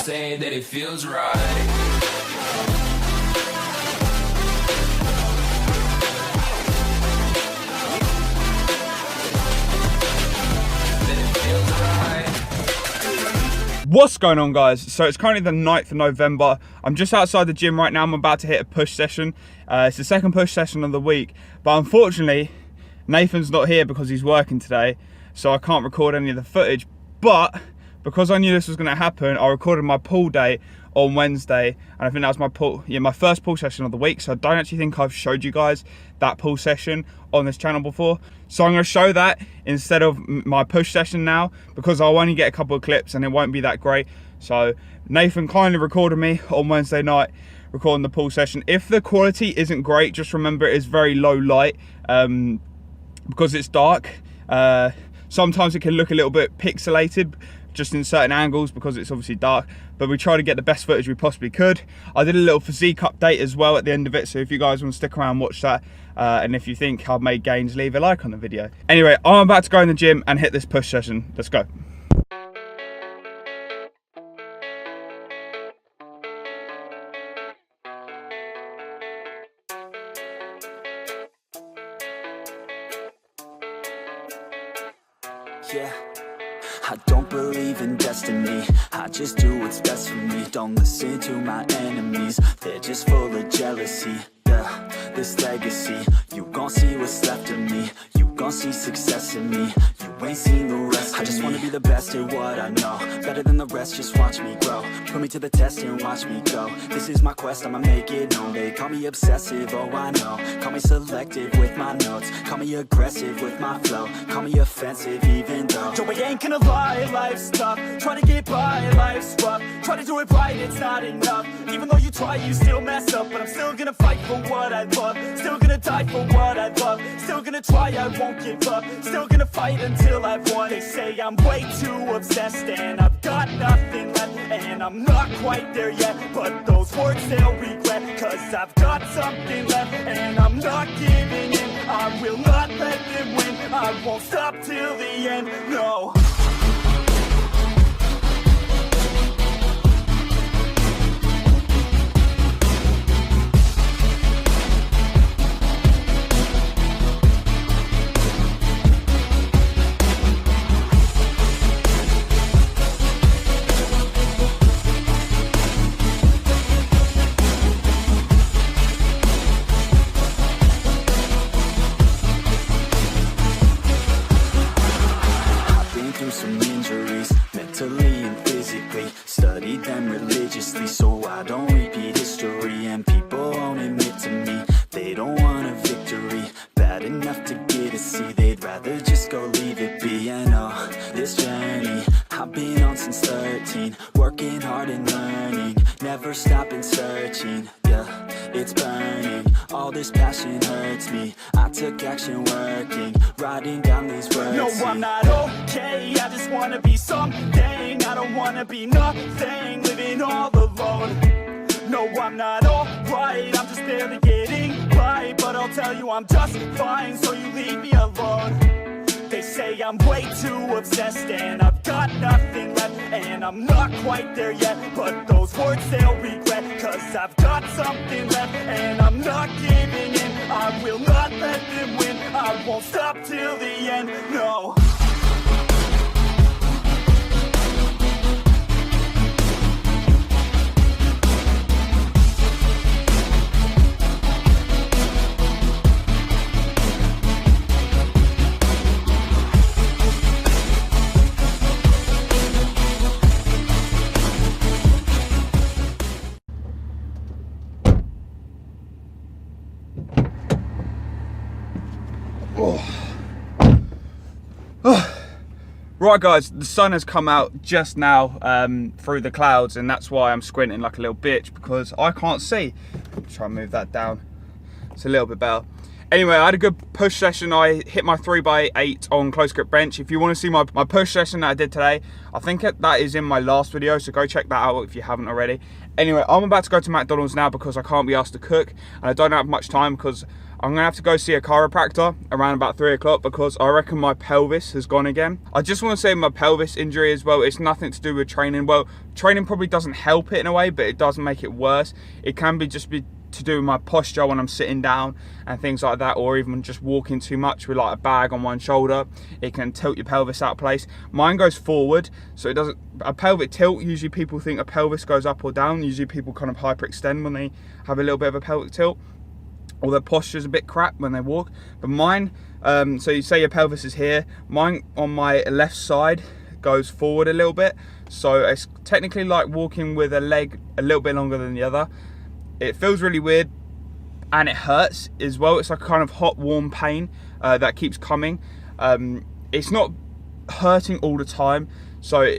say that it feels right. What's going on, guys? So it's currently the 9th of November. I'm just outside the gym right now. I'm about to hit a push session. It's the second push session of the week, but unfortunately Nathan's not here because he's working today, so I can't record any of the footage. But because I knew this was going to happen, I recorded my pull day on Wednesday, and I think that was my first pull session of the week. So I don't actually think I've showed you guys that pull session on this channel before, so I'm going to show that instead of my push session now, because I'll only get a couple of clips and it won't be that great. So Nathan kindly recorded me on Wednesday night recording the pull session. If the quality isn't great, just remember it is very low light because it's dark. Sometimes it can look a little bit pixelated just in certain angles because it's obviously dark, but we try to get the best footage we possibly could. I did a little physique update as well at the end of it, so if you guys want to stick around and watch that, and if you think I've made gains, leave a like on the video. Anyway, I'm about to go in the gym and hit this push session. Let's go. Yeah, I don't believe in destiny, I just do what's best for me. Don't listen to my enemies, they're just full of jealousy. Yeah, this legacy, you gon' see what's left of me. You gon' see success in me, you ain't seen the rest of me. I just wanna be the best at what I know, better than the rest, just watch me grow. Put me to the test and watch me go. This is my quest, I'ma make it known. They call me obsessive, oh I know. Call me selective with my notes, call me aggressive with my flow, call me offensive even though Joe, I ain't gonna lie, life's tough. Try to get by, life's rough. Try to do it right, it's not enough. Even though you try, you still mess up. But I'm still gonna fight for what I love, still gonna die for what I love, still gonna try, I won't give up, still gonna fight until I've won. They say I'm way too obsessed and I've got nothing left, and I'm not quite there yet, but those words they'll regret, cause I've got something left and I'm not giving in. I will not let them win, I won't stop till the end, no. Some injuries, mentally and physically, studied them religiously so I don't repeat history. And people won't admit to me they don't want a victory bad enough to get a C, they'd rather just go leave it be. I know this journey I've been on since 13, working hard and learning, never stopping searching. Yeah, it's burning, all this passion hurts me. I took action working, writing down these words. No, I'm not okay, I just wanna be something. I don't wanna be nothing, living all alone. No, I'm not alright, I'm just barely getting by, but I'll tell you I'm just fine, so you leave me alone. They say I'm way too obsessed and I've got nothing left, and I'm not quite there yet, but those words they'll regret, cause I've got something left and I'm not giving in. I will not let them win, I won't stop till the end, no. Right guys, the sun has come out just now through the clouds, and that's why I'm squinting like a little bitch, because I can't see. Try and move that down, it's a little bit better. Anyway, I had a good push session. I hit my 3x8 on close grip bench. If you want to see my push session that I did today, I think that is in my last video, so go check that out if you haven't already. Anyway, I'm about to go to McDonald's now because I can't be asked to cook, and I don't have much time because I'm gonna have to go see a chiropractor around about 3 o'clock because I reckon my pelvis has gone again. I just want to say my pelvis injury as well, it's nothing to do with training. Well, training probably doesn't help it in a way, but it does make it worse. It can be just be to do with my posture when I'm sitting down and things like that, or even just walking too much with like a bag on one shoulder. It can tilt your pelvis out of place. Mine goes forward, so it doesn't. A pelvic tilt, usually people think a pelvis goes up or down. Usually people kind of hyperextend when they have a little bit of a pelvic tilt, or their posture's a bit crap when they walk. But mine, so you say your pelvis is here, mine on my left side goes forward a little bit, so it's technically like walking with a leg a little bit longer than the other. It feels really weird and it hurts as well. It's like a kind of hot warm pain that keeps coming. It's not hurting all the time, so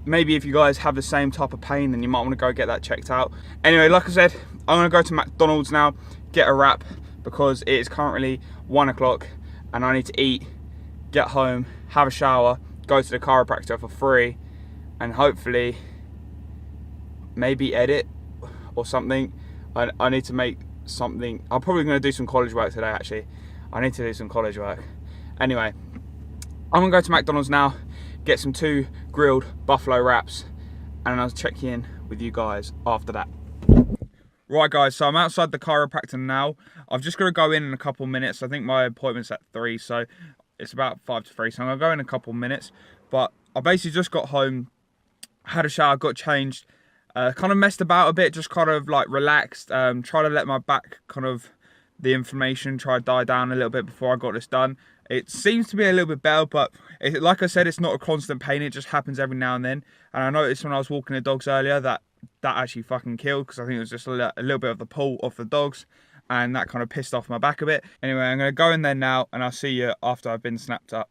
maybe if you guys have the same type of pain, then you might want to go get that checked out. Anyway, like I said, I'm gonna go to McDonald's now, get a wrap, because it is currently 1 o'clock and I need to eat, get home, have a shower, go to the chiropractor for free, and hopefully maybe edit or something. I need to make something. I'm probably going to do some college work today, actually. I need to do some college work. Anyway, I'm going to go to McDonald's now, get some 2 grilled buffalo wraps, and I'll check in with you guys after that. Right guys, so I'm outside the chiropractor now. I've just got to go in a couple minutes. I think my appointment's at 3, so it's about 5 to 3, so I'm going to go in a couple minutes. But I basically just got home, had a shower, got changed, kind of messed about a bit, just kind of like relaxed, try to let my back kind of, the inflammation try to die down a little bit before I got this done. It seems to be a little bit better, but like I said, it's not a constant pain, it just happens every now and then. And I noticed when I was walking the dogs earlier that actually fucking killed, because I think it was just a little bit of the pull off the dogs, and that kind of pissed off my back a bit. Anyway, I'm going to go in there now and I'll see you after I've been snapped up.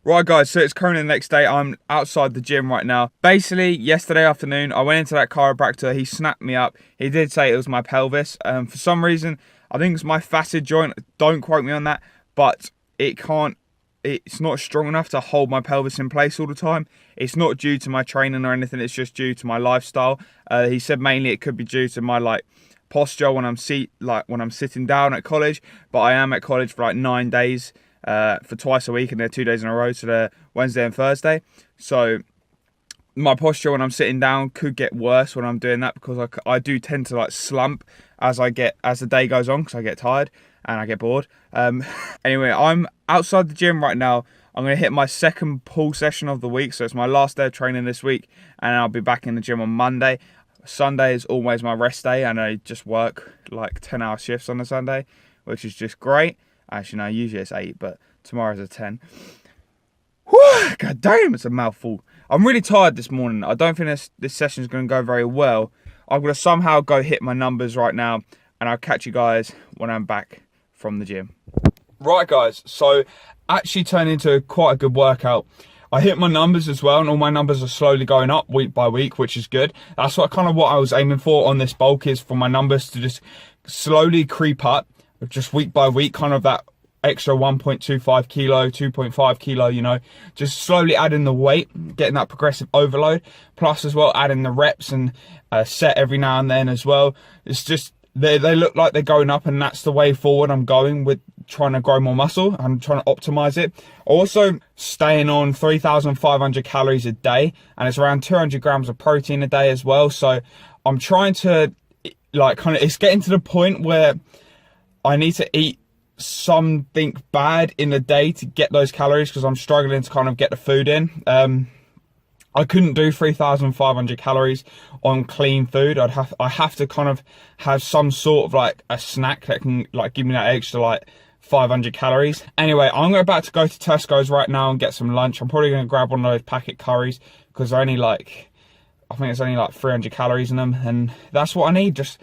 Right guys, so it's currently the next day. I'm outside the gym right now. Basically, yesterday afternoon, I went into that chiropractor. He snapped me up. He did say it was my pelvis. For some reason, I think it's my facet joint. Don't quote me on that, but it's not strong enough to hold my pelvis in place all the time. It's not due to my training or anything. It's just due to my lifestyle. He said mainly it could be due to my like posture when I'm sitting down at college. But I am at college for like 9 days. For twice a week, and they're 2 days in a row, so they're Wednesday and Thursday. So my posture when I'm sitting down could get worse when I'm doing that, because I do tend to like slump as the day goes on, because I get tired and I get bored. Anyway, I'm outside the gym right now. I'm going to hit my second pull session of the week, so it's my last day of training this week, and I'll be back in the gym on Monday. Sunday is always my rest day, and I just work like 10-hour shifts on a Sunday, which is just great. Actually, no, usually it's 8, but tomorrow's a 10. Whew, God damn, it's a mouthful. I'm really tired this morning. I don't think this session's going to go very well. I'm going to somehow go hit my numbers right now, and I'll catch you guys when I'm back from the gym. Right, guys, so actually turned into quite a good workout. I hit my numbers as well, and all my numbers are slowly going up week by week, which is good. That's what I was aiming for on this bulk, is for my numbers to just slowly creep up. Just week by week, kind of that extra 1.25 kilo, 2.5 kilo, you know, just slowly adding the weight, getting that progressive overload, plus as well adding the reps and set every now and then as well. It's just, they look like they're going up, and that's the way forward I'm going with trying to grow more muscle. I'm trying to optimize it. Also staying on 3,500 calories a day, and it's around 200 grams of protein a day as well. So I'm trying to like it's getting to the point where I need to eat something bad in the day to get those calories, because I'm struggling to kind of get the food in. I couldn't do 3,500 calories on clean food. I have to kind of have some sort of like a snack that can like give me that extra like 500 calories. Anyway, I'm about to go to Tesco's right now and get some lunch. I'm probably going to grab one of those packet curries, because they're only like, I think it's only like 300 calories in them, and that's what I need, just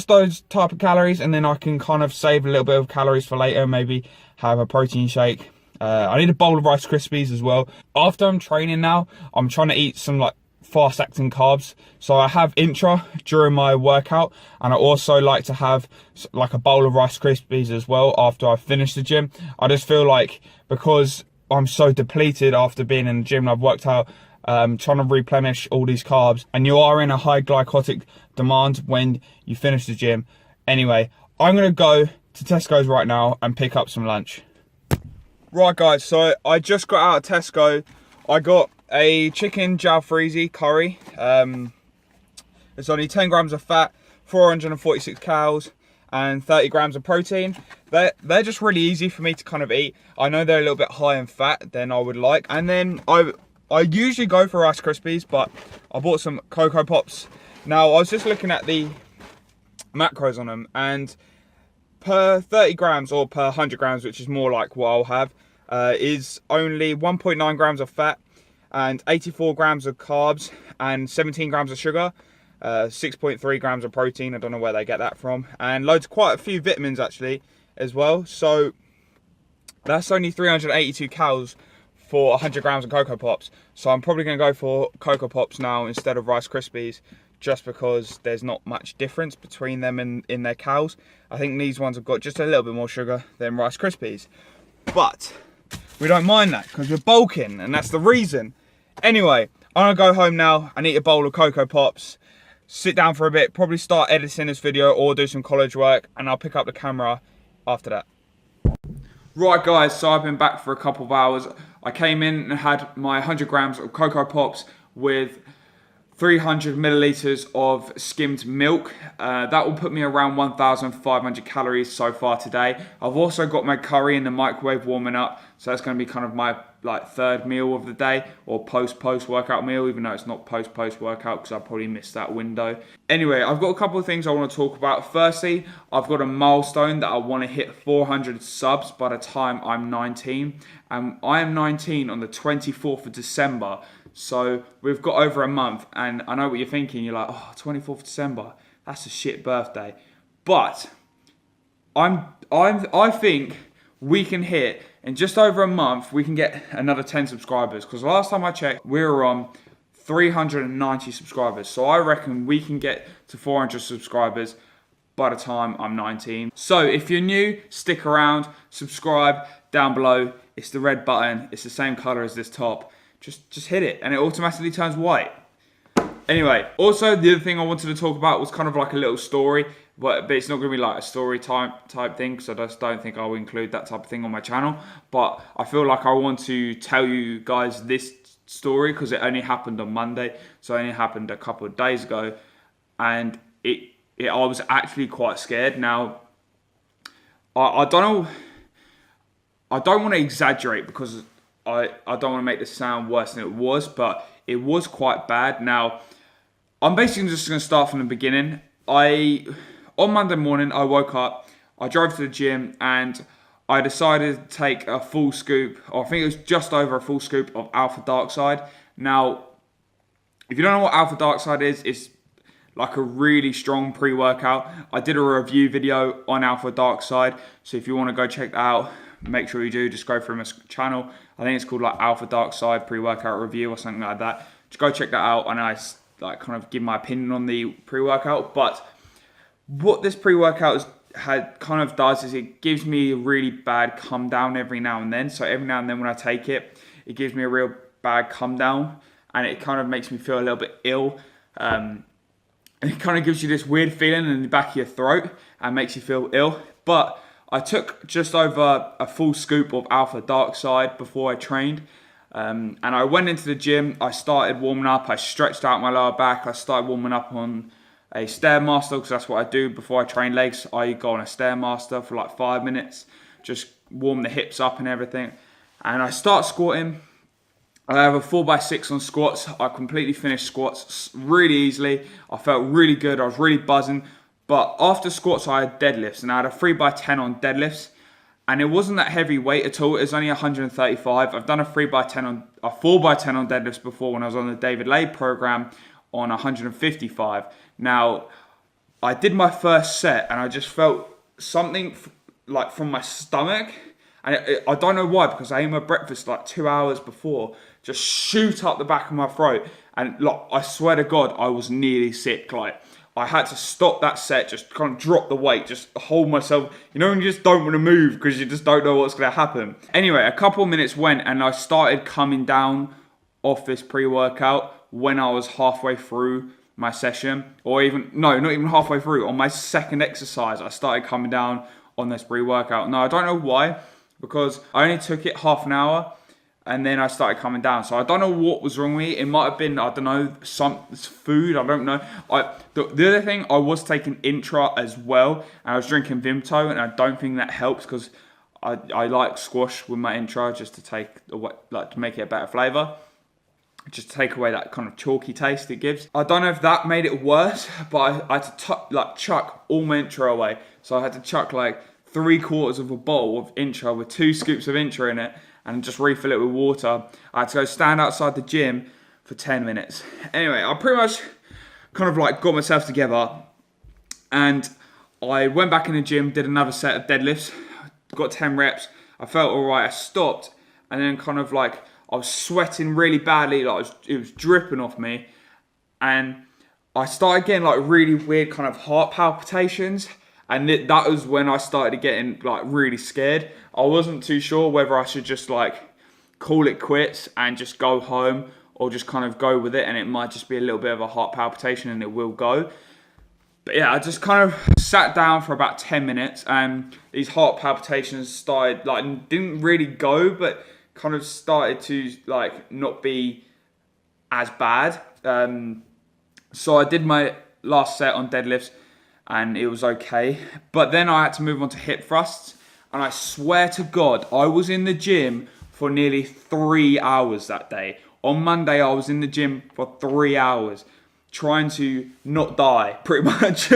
those type of calories, and then I can kind of save a little bit of calories for later, maybe have a protein shake. I need a bowl of Rice Krispies as well. After I'm training now, I'm trying to eat some like fast acting carbs, so I have intra during my workout, and I also like to have like a bowl of Rice Krispies as well after I finish the gym. I just feel like, because I'm so depleted after being in the gym and I've worked out, trying to replenish all these carbs, and you are in a high glycotic demand when you finish the gym. Anyway, I'm gonna go to Tesco's right now and pick up some lunch. Right guys, so I just got out of Tesco. I got a chicken jalfrezi curry. It's only 10 grams of fat, 446 calories, and 30 grams of protein. They're just really easy for me to kind of eat. I know they're a little bit high in fat than I would like. And then I usually go for Rice Krispies, but I bought some Cocoa Pops. Now, I was just looking at the macros on them, and per 30 grams or per 100 grams, which is more like what I'll have, is only 1.9 grams of fat and 84 grams of carbs and 17 grams of sugar, 6.3 grams of protein. I don't know where they get that from, and quite a few vitamins actually as well. So that's only 382 calories for 100 grams of Cocoa Pops. So I'm probably going to go for Cocoa Pops now instead of Rice Krispies, just because there's not much difference between them in their calories. I think these ones have got just a little bit more sugar than Rice Krispies. But we don't mind that because we're bulking, and that's the reason. Anyway, I'm going to go home now and eat a bowl of Cocoa Pops, sit down for a bit, probably start editing this video or do some college work, and I'll pick up the camera after that. Right guys, so I've been back for a couple of hours. I came in and had my 100 grams of Cocoa Pops with 300 milliliters of skimmed milk. That will put me around 1,500 calories so far today. I've also got my curry in the microwave warming up, so that's going to be kind of my third meal of the day, or post workout meal, even though it's not post workout because I probably missed that window. Anyway, I've got a couple of things I want to talk about. Firstly, I've got a milestone that I want to hit 400 subs by the time I'm 19, and I am 19 on the 24th of December. So we've got over a month, and I know what you're thinking. You're like, oh, 24th of December, that's a shit birthday. But I think we can hit, in just over a month, we can get another 10 subscribers. Because last time I checked, we were on 390 subscribers. So I reckon we can get to 400 subscribers by the time I'm 19. So if you're new, stick around, subscribe down below. It's the red button. It's the same color as this top. Just hit it and it automatically turns white. Anyway, also the other thing I wanted to talk about was kind of like a little story, but it's not going to be like a story type thing, because I just don't think I'll include that type of thing on my channel. But I feel like I want to tell you guys this story because it only happened on Monday, so it only happened a couple of days ago, and I was actually quite scared. Now, I don't know, I don't want to exaggerate because I don't want to make this sound worse than it was, but it was quite bad. Now, I'm basically just going to start from the beginning. On Monday morning, I woke up, I drove to the gym, and I decided to take a full scoop, or I think it was just over a full scoop of Alpha Dark Side. Now, if you don't know what Alpha Dark Side is, it's like a really strong pre-workout. I did a review video on Alpha Dark Side, so if you want to go check that out, make sure you do. Just go through my channel. I think it's called like Alpha Dark Side pre-workout review or something like that. Just go check that out, and I kind of give my opinion on the pre-workout. But what this pre-workout kind of does is it gives me a really bad come down every now and then. So every now and then when I take it, it gives me a real bad come down, and it kind of makes me feel a little bit ill. And it kind of gives you this weird feeling in the back of your throat and makes you feel ill. But I took just over a full scoop of Alpha Dark Side before I trained. And I went into the gym, I started warming up, I stretched out my lower back, I started warming up on a Stairmaster, because that's what I do before I train legs. I go on a Stairmaster for like 5 minutes, just warm the hips up and everything. And I start squatting. I have a 4x6 on squats. I completely finished squats really easily. I felt really good, I was really buzzing. But after squats, I had deadlifts, and I had a 3x10 on deadlifts. And it wasn't that heavy weight at all. It was only 135. I've done a 4x10 on deadlifts before when I was on the David Lay program on 155. Now, I did my first set and I just felt something like from my stomach. And I don't know why, because I ate my breakfast like 2 hours before, just shoot up the back of my throat. And like, I swear to God, I was nearly sick. Like, I had to stop that set, just kind of drop the weight, just hold myself. You know when you just don't want to move because you just don't know what's going to happen. Anyway, a couple of minutes went and I started coming down off this pre-workout when I was halfway through my session. Or even, no, not even halfway through. On my second exercise, I started coming down on this pre-workout. No, I don't know why, because I only took it half an hour and then I started coming down. So I don't know what was wrong with me. It might have been, I don't know, some food, I don't know. The other thing, I was taking Intra as well, and I was drinking Vimto, and I don't think that helps, because I like squash with my Intra just to take away, like, to make it a better flavour. Just to take away that kind of chalky taste it gives. I don't know if that made it worse, but I had to chuck all my Intra away. So I had to chuck like 3/4 of a bowl of Intra with 2 scoops of Intra in it, and just refill it with water. I had to go stand outside the gym for 10 minutes. Anyway, I pretty much kind of like got myself together, and I went back in the gym, did another set of deadlifts, got 10 reps. I felt all right. I stopped, and then kind of like I was sweating really badly, like it was dripping off me, and I started getting like really weird kind of heart palpitations, and that was when I started getting like really scared. I wasn't too sure whether I should just like call it quits and just go home, or just kind of go with it, and it might just be a little bit of a heart palpitation and it will go. But yeah, I just kind of sat down for about 10 minutes, and these heart palpitations started, like, didn't really go, but kind of started to like not be as bad. So I did my last set on deadlifts and it was okay. But then I had to move on to hip thrusts, and I swear to God, I was in the gym for nearly 3 hours that day. On Monday, I was in the gym for 3 hours, trying to not die, pretty much.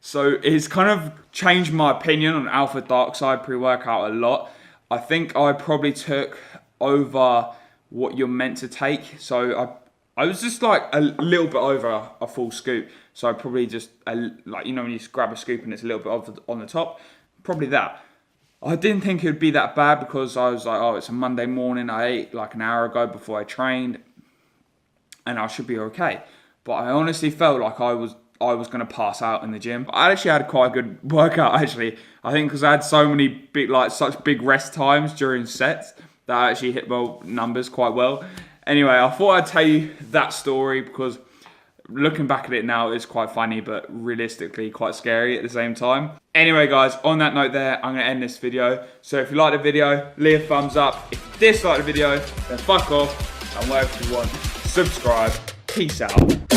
So it's kind of changed my opinion on Alpha Dark Side pre-workout a lot. I think I probably took over what you're meant to take. So I was just like a little bit over a full scoop. So I probably just, like, you know, when you just grab a scoop and it's a little bit on the top, probably that. I didn't think it would be that bad, because I was like, oh, it's a Monday morning. I ate like an hour ago before I trained, and I should be okay. But I honestly felt like I was going to pass out in the gym. But I actually had quite a good workout, actually. I think because I had so many big, like, such big rest times during sets, that I actually hit my numbers quite well. Anyway, I thought I'd tell you that story, because looking back at it now, it's quite funny, but realistically quite scary at the same time. Anyway, guys, on that note there, I'm going to end this video. So if you like the video, leave a thumbs up. If you dislike the video, then fuck off, and whatever you want, subscribe. Peace out.